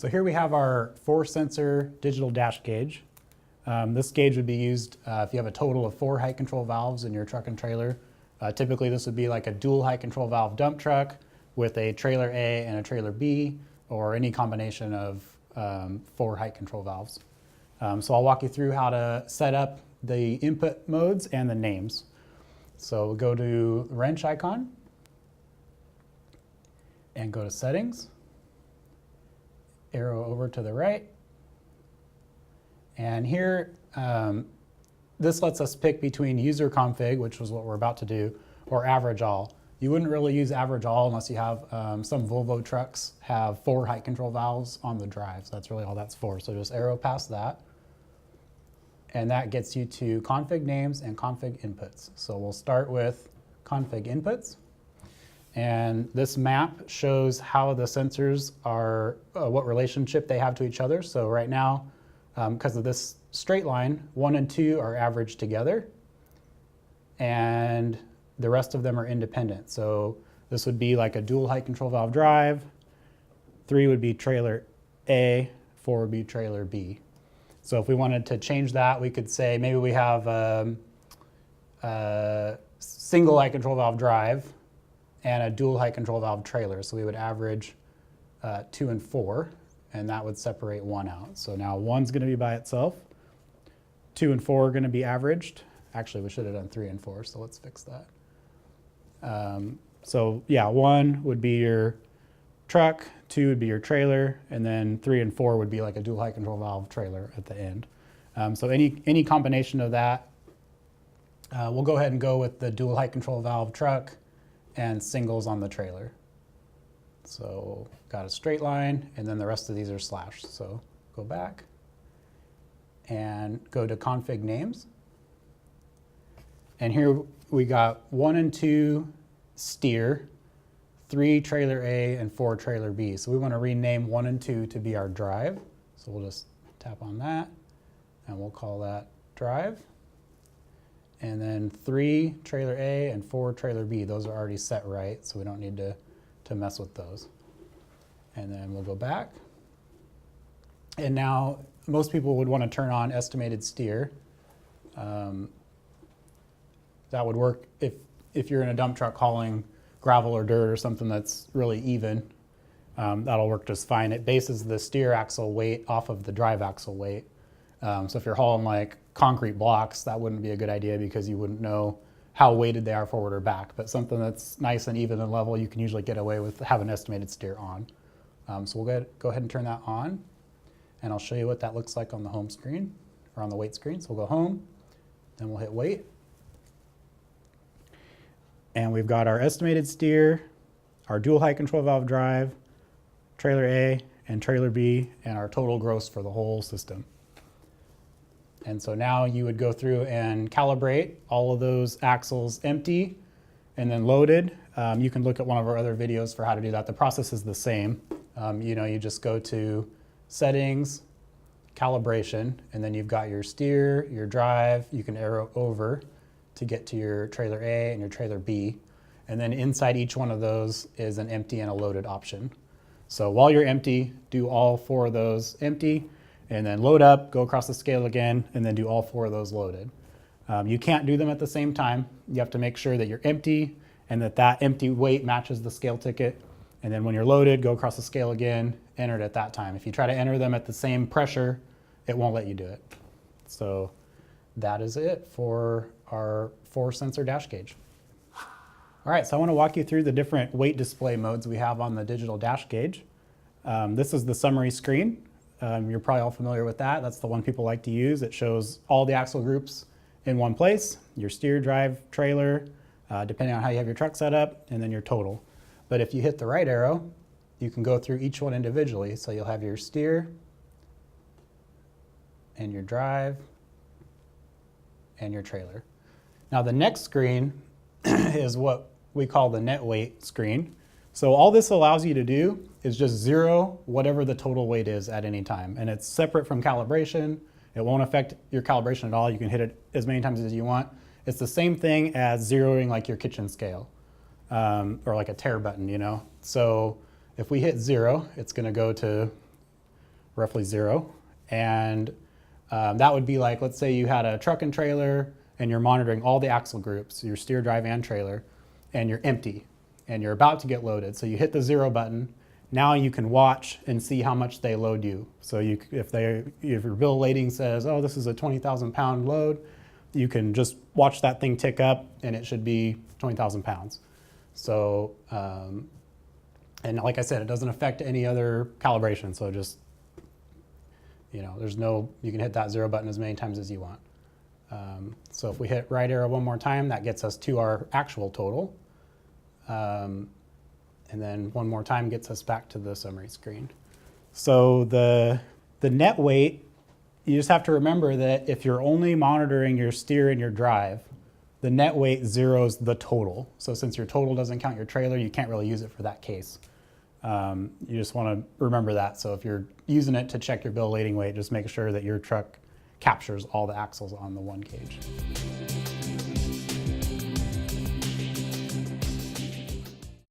So here we have our 4-sensor digital dash gauge. This gauge would be used if you have a total of 4 height control valves in your truck and trailer. Typically this would be like a dual height control valve dump truck with a trailer A and a trailer B, or any combination of 4 height control valves. So I'll walk you through how to set up the input modes and the names. So we'll go to the wrench icon and go to settings, arrow over to the right. And here, this lets us pick between user config, which was what we're about to do, or average all. You wouldn't really use average all unless you have some Volvo trucks have 4 height control valves on the drive. So that's really all that's for. So just arrow past that. And that gets you to config names and config inputs. So we'll start with config inputs. And this map shows how the sensors are, what relationship they have to each other. So right now, because of this straight line, 1 and 2 are averaged together, and the rest of them are independent. So this would be like a dual height control valve drive, 3 would be trailer A, 4 would be trailer B. So if we wanted to change that, we could say maybe we have a single height control valve drive and a dual height control valve trailer. So we would average 2 and 4, and that would separate 1 out. So now 1's going to be by itself. 2 and 4 are going to be averaged. Actually, we should have done 3 and 4, so let's fix that. So yeah, 1 would be your truck, 2 would be your trailer, and then 3 and 4 would be like a dual height control valve trailer at the end. So any combination of that, we'll go ahead and go with the dual height control valve truck and singles on the trailer. So got a straight line, and then the rest of these are slashed. So go back and go to config names. And here we got 1 and 2 steer, 3 trailer A, and 4 trailer B. So we want to rename 1 and 2 to be our drive. So we'll just tap on that, and we'll call that drive. And then 3 trailer A and 4 trailer B. Those are already set right, so we don't need to mess with those. And then we'll go back. And now most people would want to turn on estimated steer. That would work if you're in a dump truck hauling gravel or dirt or something that's really even. That'll work just fine. It bases the steer axle weight off of the drive axle weight. So if you're hauling like concrete blocks, that wouldn't be a good idea because you wouldn't know how weighted they are forward or back. But something that's nice and even and level, you can usually get away with having estimated steer on. So we'll go ahead and turn that on, and I'll show you what that looks like on the home screen, or on the weight screen. So we'll go home, then we'll hit weight. And we've got our estimated steer, our dual height control valve drive, trailer A and trailer B, and our total gross for the whole system. And so now you would go through and calibrate all of those axles empty and then loaded. You can look at one of our other videos for how to do that. The process is the same. You just go to settings, calibration, and then you've got your steer, your drive. You can arrow over to get to your trailer A and your trailer B. And then inside each one of those is an empty and a loaded option. So while you're empty, do all 4 of those empty, and then load up, go across the scale again, and then do all 4 of those loaded. You can't do them at the same time. You have to make sure that you're empty and that empty weight matches the scale ticket. And then when you're loaded, go across the scale again, enter it at that time. If you try to enter them at the same pressure, it won't let you do it. So that is it for our 4-sensor dash gauge. All right, so I want to walk you through the different weight display modes we have on the digital dash gauge. This is the summary screen. You're probably all familiar with that. That's the one people like to use. It shows all the axle groups in one place, your steer, drive, trailer, depending on how you have your truck set up, and then your total. But if you hit the right arrow, you can go through each one individually. So you'll have your steer and your drive and your trailer. Now the next screen is what we call the net weight screen. So all this allows you to do is just zero whatever the total weight is at any time. And it's separate from calibration. It won't affect your calibration at all. You can hit it as many times as you want. It's the same thing as zeroing like your kitchen scale or like a tare button, you know? So if we hit 0, it's gonna go to roughly 0. And that would be like, let's say you had a truck and trailer and you're monitoring all the axle groups, your steer, drive, and trailer, and you're empty and you're about to get loaded. So you hit the 0 button. Now you can watch and see how much they load you. So if your bill of lading says, oh, this is a 20,000 pound load, you can just watch that thing tick up and it should be 20,000 pounds. So, and like I said, it doesn't affect any other calibration. So just, you can hit that 0 button as many times as you want. So if we hit right arrow one more time, that gets us to our actual total. And then one more time gets us back to the summary screen. So the net weight, you just have to remember that if you're only monitoring your steer and your drive, the net weight zeroes the total. So since your total doesn't count your trailer, you can't really use it for that case. You just want to remember that. So if you're using it to check your bill of lading weight, just make sure that your truck captures all the axles on the one cage.